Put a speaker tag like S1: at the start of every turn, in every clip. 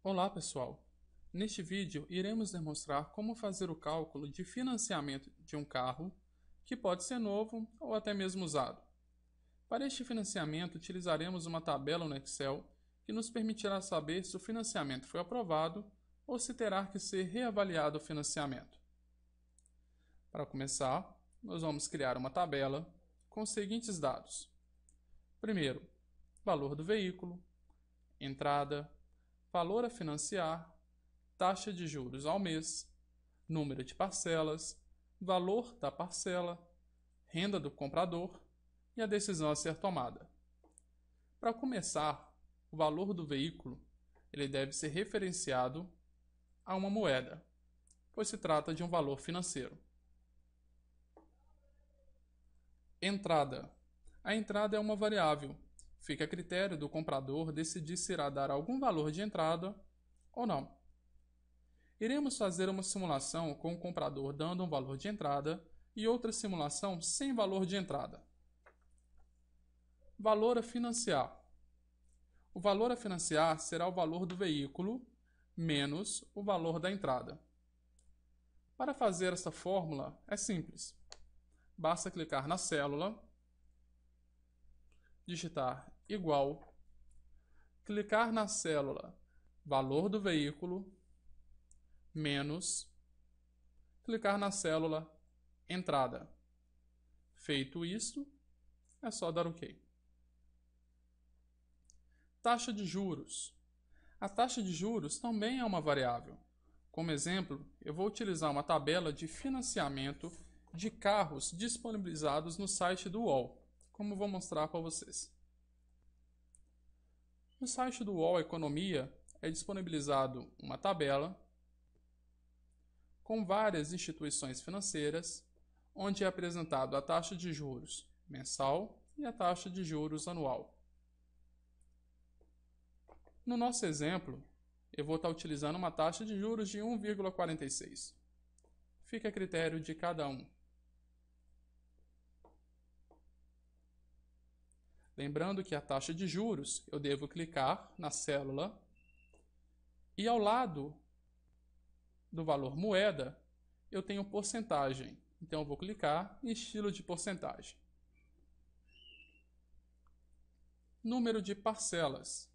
S1: Olá pessoal, neste vídeo iremos demonstrar como fazer o cálculo de financiamento de um carro que pode ser novo ou até mesmo usado. Para este financiamento utilizaremos uma tabela no Excel que nos permitirá saber se o financiamento foi aprovado ou se terá que ser reavaliado o financiamento. Para começar, nós vamos criar uma tabela com os seguintes dados. Primeiro, valor do veículo, entrada, valor a financiar, taxa de juros ao mês, número de parcelas, valor da parcela, renda do comprador e a decisão a ser tomada. Para começar, o valor do veículo ele deve ser referenciado a uma moeda, pois se trata de um valor financeiro. Entrada. A entrada é uma variável. Fica a critério do comprador decidir se irá dar algum valor de entrada ou não. Iremos fazer uma simulação com o comprador dando um valor de entrada e outra simulação sem valor de entrada. Valor a financiar. O valor a financiar será o valor do veículo menos o valor da entrada. Para fazer esta fórmula é simples. Basta clicar na célula, digitar igual, clicar na célula valor do veículo, menos, clicar na célula entrada. Feito isto, é só dar OK. Taxa de juros. A taxa de juros também é uma variável. Como exemplo, eu vou utilizar uma tabela de financiamento de carros disponibilizados no site do UOL, como vou mostrar para vocês. No site do UOL Economia é disponibilizado uma tabela com várias instituições financeiras, onde é apresentado a taxa de juros mensal e a taxa de juros anual. No nosso exemplo, eu vou estar utilizando uma taxa de juros de 1,46. Fica a critério de cada um. Lembrando que a taxa de juros, eu devo clicar na célula e ao lado do valor moeda, eu tenho porcentagem. Então, eu vou clicar em estilo de porcentagem. Número de parcelas.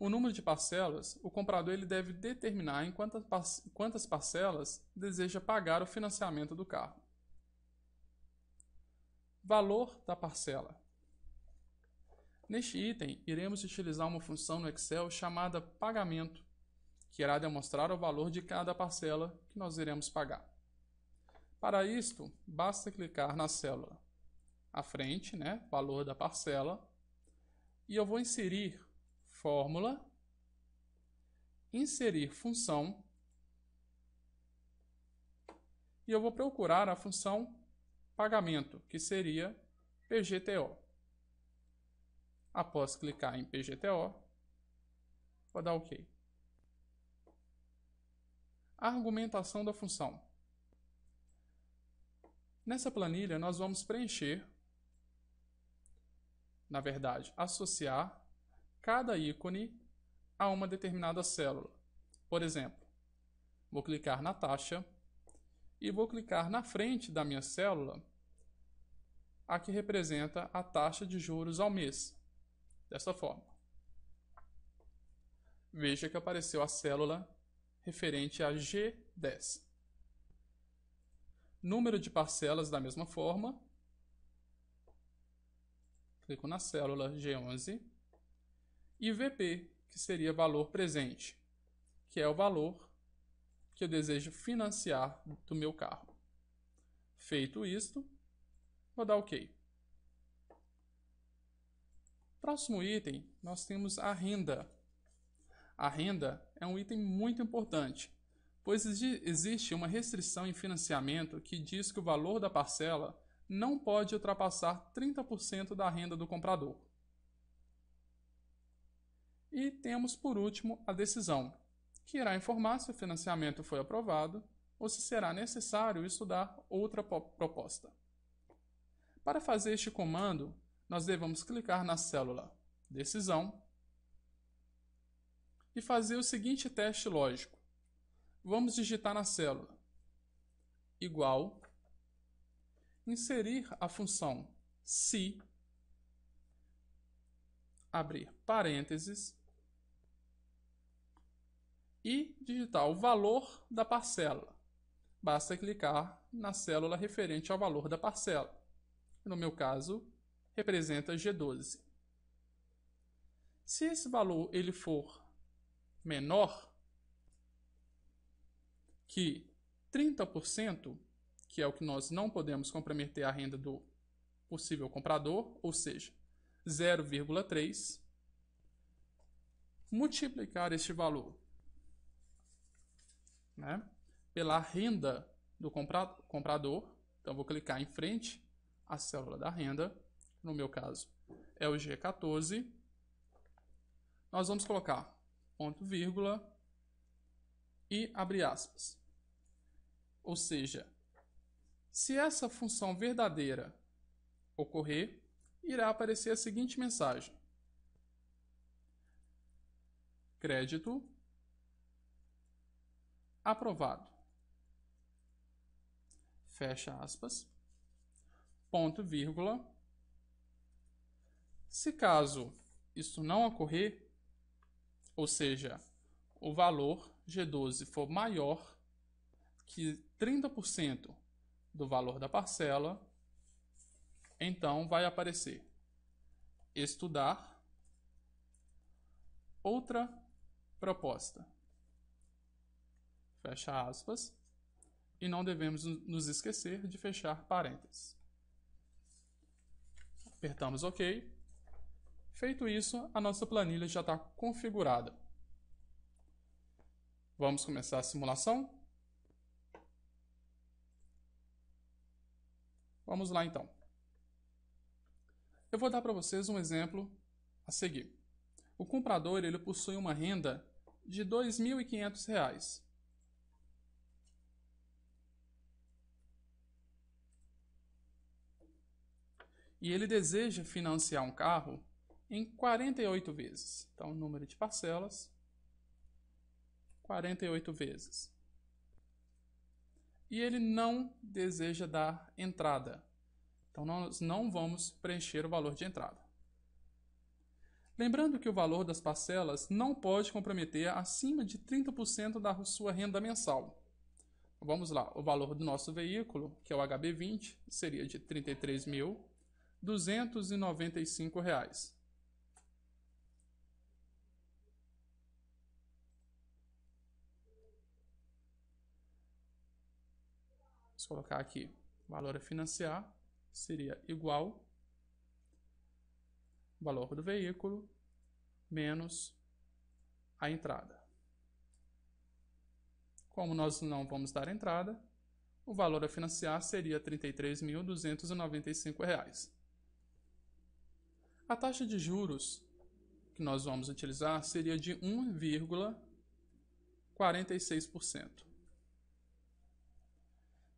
S1: O número de parcelas, o comprador ele deve determinar em quantas parcelas deseja pagar o financiamento do carro. Valor da parcela. Neste item, iremos utilizar uma função no Excel chamada pagamento, que irá demonstrar o valor de cada parcela que nós iremos pagar. Para isto, basta clicar na célula à frente, valor da parcela, e eu vou inserir fórmula, inserir função, e eu vou procurar a função pagamento, que seria PGTO. Após clicar em PGTO, vou dar OK. Argumentação da função. Nessa planilha, nós vamos preencher, na verdade, associar cada ícone a uma determinada célula. Por exemplo, vou clicar na taxa e vou clicar na frente da minha célula a que representa a taxa de juros ao mês. Dessa forma. Veja que apareceu a célula referente a G10. Número de parcelas da mesma forma. Clico na célula G11. E VP, que seria valor presente, que é o valor que eu desejo financiar do meu carro. Feito isto, vou dar OK. Próximo item, nós temos a renda. A renda é um item muito importante, pois existe uma restrição em financiamento que diz que o valor da parcela não pode ultrapassar 30% da renda do comprador. E temos, por último, a decisão, que irá informar se o financiamento foi aprovado ou se será necessário estudar outra proposta. Para fazer este comando, nós devemos clicar na célula Decisão e fazer o seguinte teste lógico. Vamos digitar na célula igual, inserir a função se, abrir parênteses e digitar o valor da parcela. Basta clicar na célula referente ao valor da parcela. No meu caso, representa G12. Se esse valor ele for menor que 30%, que é o que nós não podemos comprometer a renda do possível comprador, ou seja, 0,3, multiplicar este valor, né, pela renda do comprador. Então, vou clicar em frente à célula da renda, no meu caso é o G14. Nós vamos colocar ponto, vírgula e abrir aspas. Ou seja, se essa função verdadeira ocorrer, irá aparecer a seguinte mensagem: crédito aprovado. Fecha aspas. Ponto, vírgula. Se caso isso não ocorrer, ou seja, o valor G12 for maior que 30% do valor da parcela, então vai aparecer estudar outra proposta. Fecha aspas. E não devemos nos esquecer de fechar parênteses. Apertamos OK. Feito isso, a nossa planilha já está configurada. Vamos começar a simulação? Vamos lá então. Eu vou dar para vocês um exemplo a seguir. O comprador ele possui uma renda de R$ 2.500. E ele deseja financiar um carro em 48 vezes. Então, o número de parcelas, 48 vezes. E ele não deseja dar entrada. Então, nós não vamos preencher o valor de entrada. Lembrando que o valor das parcelas não pode comprometer acima de 30% da sua renda mensal. Vamos lá, o valor do nosso veículo, que é o HB20, seria de R$ 33.295. Vamos colocar aqui, o valor a financiar seria igual valor do veículo menos a entrada. Como nós não vamos dar entrada, o valor a financiar seria R$ 33.295. A taxa de juros que nós vamos utilizar seria de 1,46%.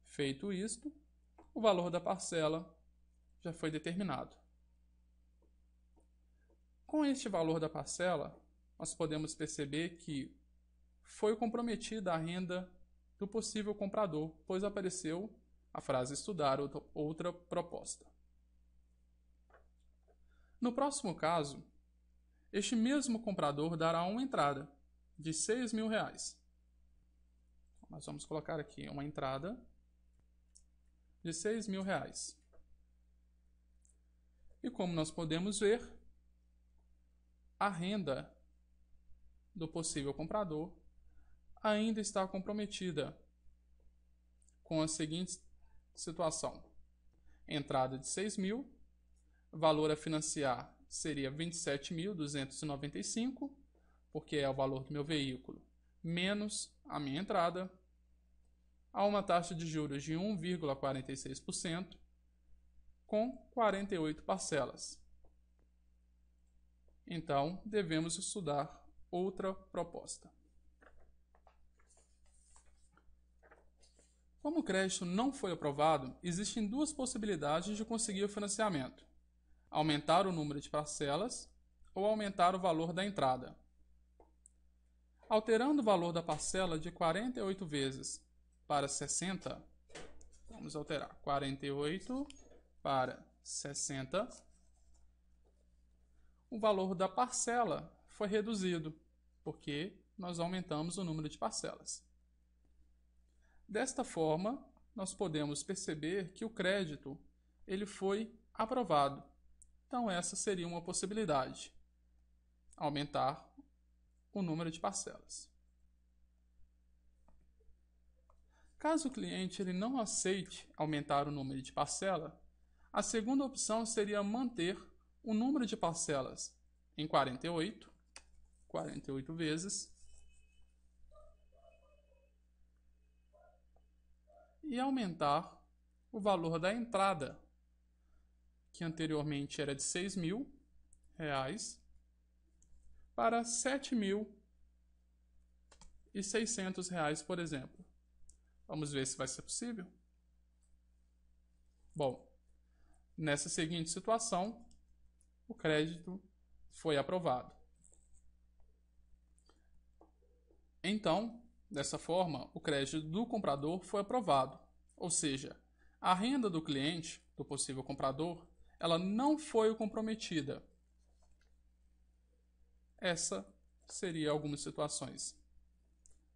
S1: Feito isto, o valor da parcela já foi determinado. Com este valor da parcela, nós podemos perceber que foi comprometida a renda do possível comprador, pois apareceu a frase estudar outra proposta. No próximo caso, este mesmo comprador dará uma entrada de R$ 6.000. Nós vamos colocar aqui uma entrada de R$ 6.000. E como nós podemos ver, a renda do possível comprador ainda está comprometida com a seguinte situação: entrada de 6.000, valor a financiar seria 27.295, porque é o valor do meu veículo, menos a minha entrada, a uma taxa de juros de 1,46%, com 48 parcelas. Então, devemos estudar outra proposta. Como o crédito não foi aprovado, existem duas possibilidades de conseguir o financiamento: aumentar o número de parcelas ou aumentar o valor da entrada. Alterando o valor da parcela de 48 vezes para 60, vamos alterar 48 para 60, o valor da parcela foi reduzido, porque nós aumentamos o número de parcelas. Desta forma, nós podemos perceber que o crédito ele foi aprovado. Então, essa seria uma possibilidade, aumentar o número de parcelas. Caso o cliente ele não aceite aumentar o número de parcela, a segunda opção seria manter o número de parcelas em 48 vezes, e aumentar o valor da entrada, que anteriormente era de R$6.000, para R$7.600, por exemplo. Vamos ver se vai ser possível. Bom, nessa seguinte situação, o crédito foi aprovado. Então, dessa forma, o crédito do comprador foi aprovado, ou seja, a renda do cliente, do possível comprador, ela não foi comprometida. Essa seria algumas situações.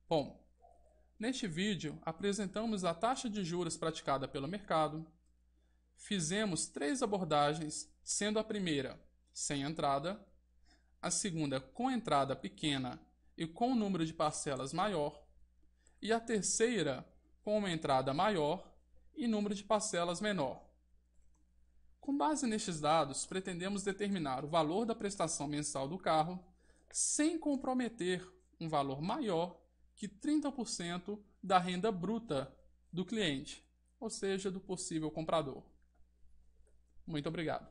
S1: Bom, neste vídeo apresentamos a taxa de juros praticada pelo mercado, fizemos 3 abordagens, sendo a primeira sem entrada, a segunda com entrada pequena e com um número de parcelas maior, e a terceira com uma entrada maior e número de parcelas menor. Com base nestes dados, pretendemos determinar o valor da prestação mensal do carro sem comprometer um valor maior que 30% da renda bruta do cliente, ou seja, do possível comprador. Muito obrigado.